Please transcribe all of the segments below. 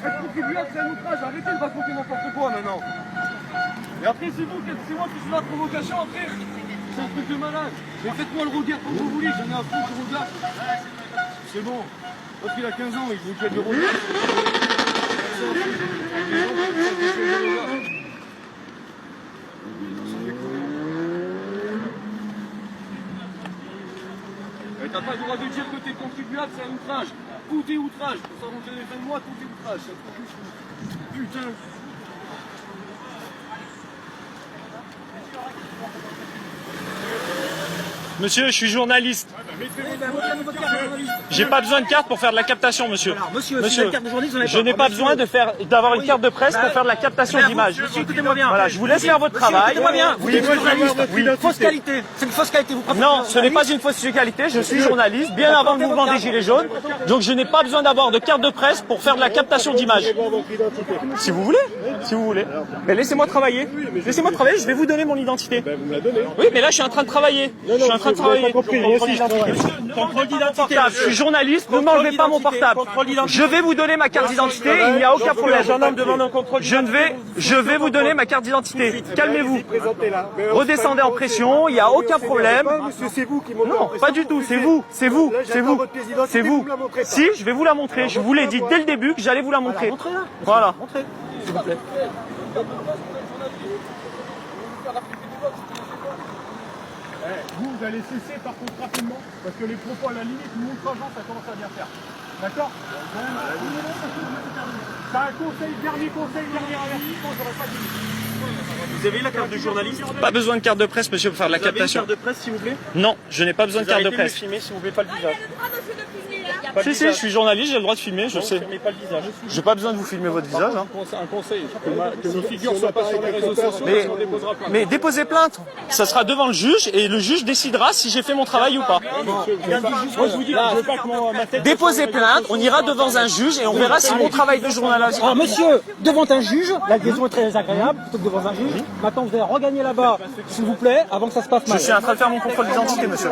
Être contribuable, c'est un outrage. Arrêtez de raconter n'importe quoi maintenant. Et après, c'est moi qui suis la provocation après. C'est un truc de malade. Mais faites-moi le regard comme vous voulez, j'en ai un fou du regard. C'est bon. Parce qu'il a 15 ans, il vous fait du regard. T'as pas le droit de dire que t'es contribuable, c'est un outrage. Tout est outrage. Pour ça, on téléphone moi, tout est outrage. Putain. Monsieur, je suis journaliste. J'ai pas besoin de carte pour faire de la captation, monsieur. Alors, monsieur, je n'ai pas besoin d'avoir une carte de presse pour faire de la captation d'image. Monsieur, écoutez-moi bien. Voilà, je vous laisse faire votre travail. Écoutez-moi bien. Oui, Fausse qualité. C'est une fausse qualité. Vous non, ce n'est pas une fausse qualité. Je suis journaliste, bien avant le mouvement des Gilets jaunes. Donc je n'ai pas besoin d'avoir de carte de presse pour faire de la captation d'image. Si vous voulez, si vous voulez. Mais laissez-moi travailler. Laissez-moi travailler, je vais vous donner mon identité. Vous me la donnez. Oui, mais là je suis en train de travailler. Je suis en train de travailler. Contrôle d'identité. Je suis journaliste, ne m'enlevez pas mon portable. Je vais vous donner ma carte d'identité, il n'y a aucun problème. Je vais vous donner ma carte d'identité. Calmez-vous. Redescendez en pression, il n'y a aucun problème. Monsieur, c'est vous qui m'ont Non, pas du tout, c'est vous, c'est vous, c'est vous. C'est vous. Si, je vais vous la montrer. Je vous l'ai dit dès le début que j'allais vous la montrer. Voilà. s'il vous plaît. Vous allez cesser par contre rapidement, parce que les propos à la limite, l'outrageant, ça commence à bien faire. D'accord? C'est un conseil, dernier avertissement, j'aurais pas dit. Vous avez la carte de journaliste? Pas besoin de carte de presse, monsieur, pour faire de la Vous avez une captation. carte de presse, s'il vous plaît? Non, je n'ai pas besoin de carte de presse. Filmer, s'il vous plaît, pas le visage. Si, je suis journaliste, j'ai le droit de filmer, je sais. Filmez pas le visage. J'ai pas besoin de vous filmer votre visage. Hein. Un conseil, que nos figures ne soient pas sur les réseaux sociaux, on déposera plainte. Mais déposez plainte. Ça sera devant le juge et le juge décidera si j'ai fait mon travail ou pas. Moi, je vous dis, je veux pas que ma tête... Déposez plainte, on ira devant un juge et on verra si mon travail de journaliste... Alors monsieur, devant un juge, la liaison est très agréable, plutôt que devant un juge. Maintenant vous allez regagner là-bas, s'il vous plaît, avant que ça se passe mal. Je suis en train de faire mon contrôle d'identité, monsieur.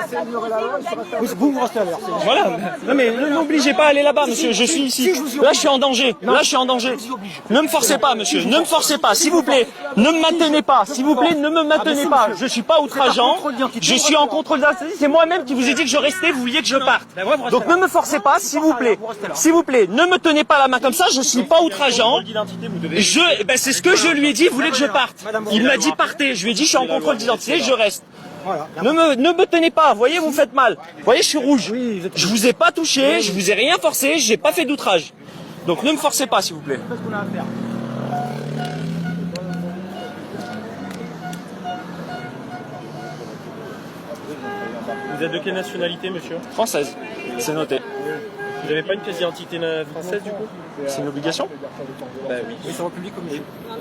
Vous restez à l'heure. Voilà. Non mais ne m'obligez pas à aller là-bas, monsieur. Je suis ici. Là, je suis en danger. Là, je suis en danger. Ne me forcez pas, monsieur. Ne me forcez pas, s'il vous plaît. Ne me maintenez pas. S'il vous plaît, ne me maintenez pas. Je suis pas outrageant. Je suis en contrôle d'identité. C'est moi-même qui vous ai dit que je restais. Vous vouliez que je parte. Donc ne me forcez pas, s'il vous plaît. S'il vous plaît, ne me tenez pas la main comme ça. Je suis pas outrageant. C'est ce que je lui ai dit. Il voulait que je parte. Il m'a dit partez. Je lui ai dit je suis en contrôle d'identité. Je reste. Ne me tenez pas, voyez, vous me faites mal. Voyez, je suis rouge. Je vous ai pas touché, je vous ai rien forcé, j'ai pas fait d'outrage. Donc ne me forcez pas, s'il vous plaît. Vous êtes de quelle nationalité, monsieur? Française, c'est noté. Vous n'avez pas une pièce d'identité française, du coup? C'est une obligation? Bah oui. Ils sont en public comme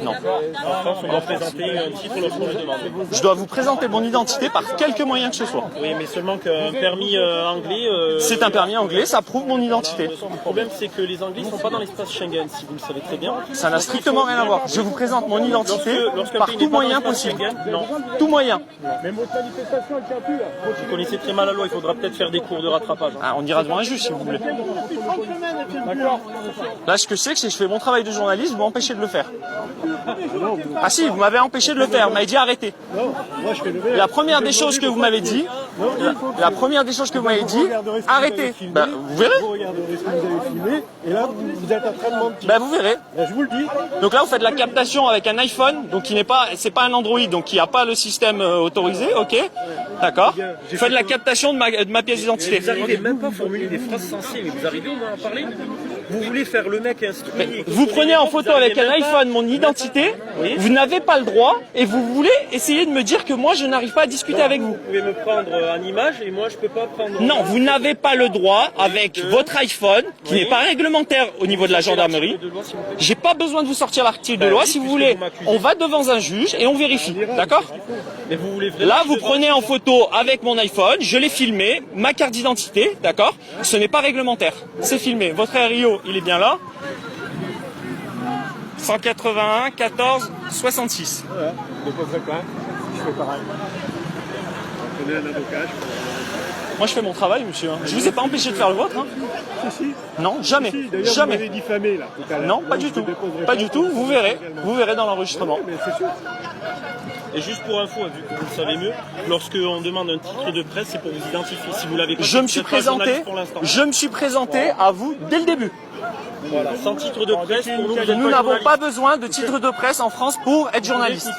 Non. En France, on doit présenter un titre lorsqu'on le demande. Je dois vous présenter mon identité par quelque moyen que ce soit. Oui, mais seulement qu'un permis anglais... C'est un permis anglais, ça prouve mon identité. Le problème, c'est que les Anglais ne sont pas dans l'espace Schengen, si vous le savez très bien. Ça n'a strictement rien à voir. Je vous présente mon identité par tout moyen possible. Non. Tout moyen. Mais votre manifestation, elle tient plus, là. Vous connaissez très mal la loi, il faudra peut-être faire des cours de rattrapage. Ah, on ira devant un juge si vous voulez. D'accord. Là, ce que je sais, c'est que je fais mon travail de journaliste, vous m'empêchez de le faire. Ah si, vous m'avez empêché de le faire, vous m'avez dit arrêtez. Non, moi je fais le La première des choses que vous m'avez dit, la première des choses que vous m'avez dit, arrêtez. Bah, vous verrez. Vous regarderez ce que vous avez filmé, et là, vous êtes en train de mentir. Bah, vous verrez. Là, je vous le dis. Donc là, vous faites la captation avec un iPhone, donc qui n'est pas, c'est pas un Android, donc qui n'a pas le système autorisé, ok. D'accord. Vous faites la captation de ma pièce d'identité. Vous n'arrivez même pas à formuler des phrases sensées, mais vous arrivez au moins à en parler? vous voulez faire le mec instruit. Vous prenez en photo avec un iPhone mon identité, vous n'avez pas le droit et vous voulez essayer de me dire que moi je n'arrive pas à discuter avec vous. Vous pouvez me prendre en image et moi je peux pas prendre. Non, vous n'avez pas le droit avec votre iPhone, qui n'est pas réglementaire au niveau de la gendarmerie. J'ai pas besoin de vous sortir l'article de loi. Si vous voulez, on va devant un juge et on vérifie. D'accord? Mais vous voulez vraiment. Là, vous prenez en photo avec mon iPhone, je l'ai filmé, ma carte d'identité, d'accord? Ce n'est pas réglementaire. C'est filmé. Votre RIO, il est bien là. 181 14 66. Voilà, je déposerai plainte. Je fais pareil. On connaît un avocat. Moi, je fais mon travail, monsieur. Je vous ai pas empêché de faire le vôtre. Hein. Si. Non, jamais. D'ailleurs, Jamais. vous m'avez diffamé là tout à l'heure. Non, pas Donc, du je tout. déposerai Pas plainte. du tout. Vous verrez dans l'enregistrement. Mais c'est sûr. Et juste pour info, vu que vous le savez mieux, lorsqu'on demande un titre de presse, c'est pour vous identifier. Si vous l'avez pas, Je me vous suis êtes pas journaliste présenté. pour l'instant. Je me suis présenté à vous dès le début. Voilà, sans titre de presse, pour nous, vous êtes Nous pas n'avons journaliste. pas besoin de titre de presse en France pour être journaliste.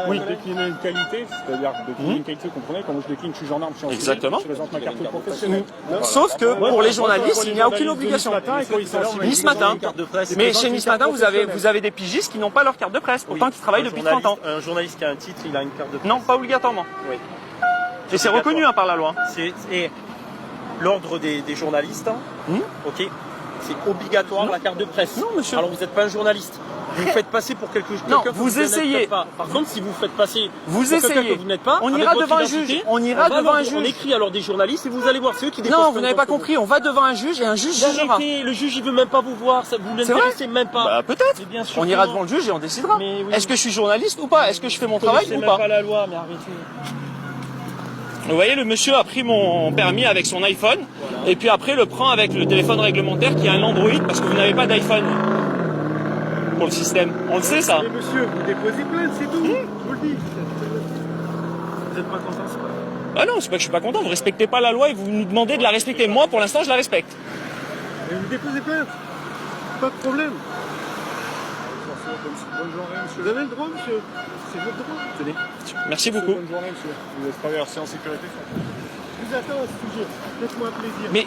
Oui, décliner une qualité, c'est-à-dire décliner une qualité, vous comprenez, quand moi je décline, je suis gendarme, je suis en civil, Exactement. je présente ma carte professionnelle. Sauf que pour les journalistes, il n'y a aucune obligation. Nice Matin. Mais chez Nice Matin, vous avez des pigistes qui n'ont pas leur carte de presse, pourtant qui travaillent depuis 30 ans. Un journaliste qui a un titre, il a une carte de presse. Non, pas obligatoirement. Oui. Et c'est reconnu hein, par la loi. Et l'ordre des journalistes, ok, c'est obligatoire la carte de presse. Non, monsieur. Alors vous n'êtes pas un journaliste. Vous vous faites passer pour quelque chose. Non, vous essayez. Pas. Par contre, si vous faites passer Vous pour quelqu'un essayez. que vous n'êtes pas, On avec ira votre devant un identité, juge. On ira va devant un On juge. écrit alors des journalistes et vous allez voir, c'est eux qui déposent. Non, vous n'avez pas contre compris. On va devant un juge et un juge jugera. Arrêtez, le juge il veut même pas vous voir, ça vous C'est vrai l'intéressez même pas. Bah peut-être. Mais bien sûr On que ira non. devant le juge et on décidera. Mais oui. Est-ce que je suis journaliste ou pas? Est-ce que je fais mon travail C'est ou même pas? pas la loi, mais arrêtez. Vous voyez, le monsieur a pris mon permis avec son iPhone et puis après le prend avec le téléphone réglementaire qui a un Android parce que vous n'avez pas d'iPhone pour le système. On le sait ça. Mais monsieur, vous déposez plainte, c'est tout. Je vous le dis. Vous êtes pas content, c'est pas. Ah non, c'est pas que je suis pas content. Vous respectez pas la loi et vous nous demandez de la respecter. Moi, pour l'instant, je la respecte. Mais vous déposez plainte. Pas de problème. Bonne journée, monsieur. Vous avez le droit, monsieur. C'est votre droit. Tenez. Merci beaucoup. Bonne journée, monsieur. Vous êtes traversé en sécurité. Je vous attends à ce sujet. Faites-moi un plaisir. Mais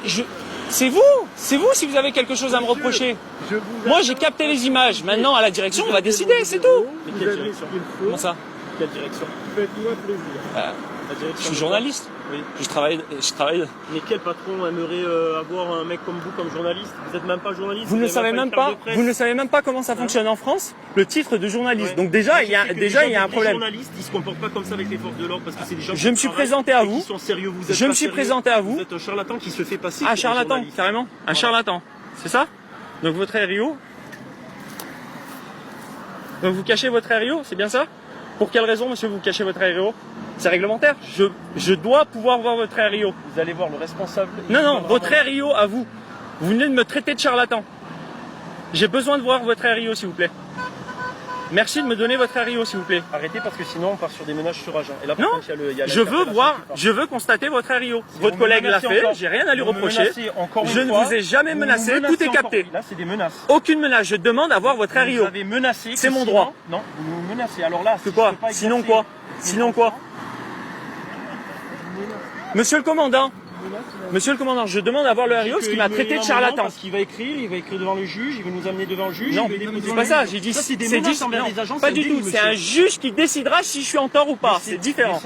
c'est vous si vous avez quelque chose à me reprocher. Je vous Moi, attends. j'ai capté les images. Maintenant, à la direction, on va décider, c'est tout. Mais Vous quelle avez direction ce qu'il faut. Comment ça? Quelle direction? Faites-moi plaisir. La direction. Je suis journaliste. Oui. Je travaille. Mais quel patron aimerait avoir un mec comme vous comme journaliste? Vous n'êtes même pas journaliste. Vous ne avez savez une même carte pas. de presse. Vous ne savez même pas comment ça fonctionne en France. Le titre de journaliste. Ouais. Donc déjà, il y a Je sais que déjà les il y a un gens- problème. Les journalistes, ils se comportent pas comme ça avec les forces de l'ordre parce que c'est des gens. Je me suis présenté à vous. Qui sont sérieux. Vous êtes Je me pas suis sérieux. présenté à vous. Vous êtes un charlatan qui se fait passer. Ah, pour un charlatan, journaliste. carrément. Un Voilà. charlatan. C'est ça? Donc votre RIO. Donc vous cachez votre RIO, c'est bien ça? Pour quelle raison, monsieur, vous cachez votre RIO? C'est réglementaire. Je dois pouvoir voir votre RIO. Vous allez voir le responsable. Non, votre RIO à vous. Vous venez de me traiter de charlatan. J'ai besoin de voir votre RIO, s'il vous plaît. Merci de me donner votre RIO, s'il vous plaît. Arrêtez parce que sinon on part sur des menaces sur agent. Et là, par Non, contre, il y a je veux l'interpellation voir, qui part. je veux constater votre RIO. Si Votre vous me collègue l'a menacez fait, encore, j'ai rien à lui vous me reprocher. menacez encore Je une ne fois, vous ai jamais vous me menacé, menacez tout est encore. capté. Là, c'est des menaces. Aucune menace, je demande à voir votre Vous RIO. avez menacé. C'est que mon sinon- droit. Non, vous me menacez. Alors là, Que si quoi? je peux pas Sinon exercer quoi? mes Sinon quoi? fonctions, Monsieur le commandant, je demande à voir le RIO parce qu'il m'a traité de charlatan. Parce qu'il va écrire devant le juge, il va nous amener devant le juge. Non, il va déposer c'est pas ça, plainte. j'ai dit Ça, c'est des c'est menaces dit- envers non, les agents. pas c'est du délit, tout, c'est monsieur. un juge qui décidera si je suis en tort ou pas, c'est différent.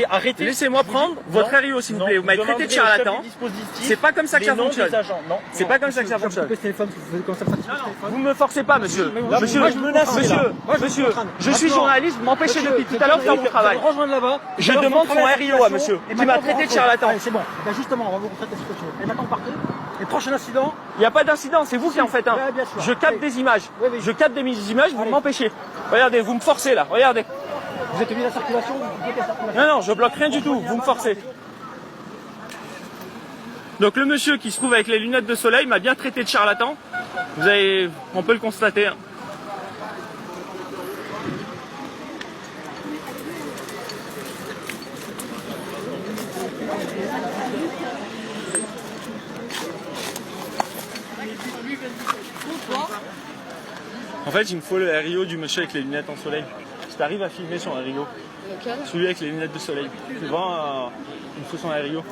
Arrêtez. Laissez-moi prendre votre RIO s'il vous plaît, vous m'avez traité de charlatan. C'est pas comme ça que ça fonctionne. C'est pas comme ça que ça fonctionne. Coupez ce téléphone, vous faites comme ça, Vous me forcez pas, monsieur. Monsieur, moi, je menace, monsieur, là. Moi, je monsieur, suis en train de- je suis Maintenant, journaliste, vous m'empêchez monsieur, depuis tout à l'heure de faire mon travail. Vous allez rejoindre là-bas. Je Vous allez demande contrôler son la RIO à situation, monsieur, et qui maintenant, m'a vous traité de rentrez. charlatan. Allez, c'est bon. Ben justement, on va vous traiter la situation. Et maintenant, vous partez. Et prochain incident, Il n'y a pas d'incident, c'est vous qui en faites un. Ouais, bien sûr. Je capte Oui. des images. Oui, oui. Je capte des images, vous Allez. m'empêchez. Regardez, vous me forcez là, regardez. vous êtes mis la circulation, vous bloquez la circulation. Non, je bloque rien du tout, vous me forcez. Donc le monsieur qui se trouve avec les lunettes de soleil m'a bien traité de charlatan. On peut le constater. Hein. En fait, il me faut le RIO du monsieur avec les lunettes en soleil. Si t'arrives à filmer son RIO. Celui avec les lunettes de soleil. Souvent, il me faut son RIO.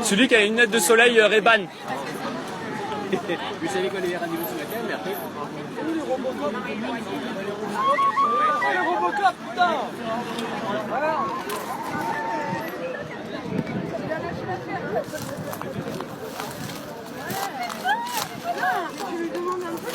Celui qui a une lunette de soleil Ray-Ban. Vous savez quoi les rendez-vous ce matin, mais après... Les Robocop, putain. Voilà. Tu lui demandes un peu.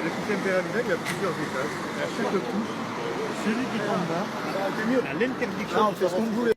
Le système pyramidal, il y a plusieurs étages. Et à chaque couche, celui qui tombe bas a l'interdiction de faire ce qu'on voulait.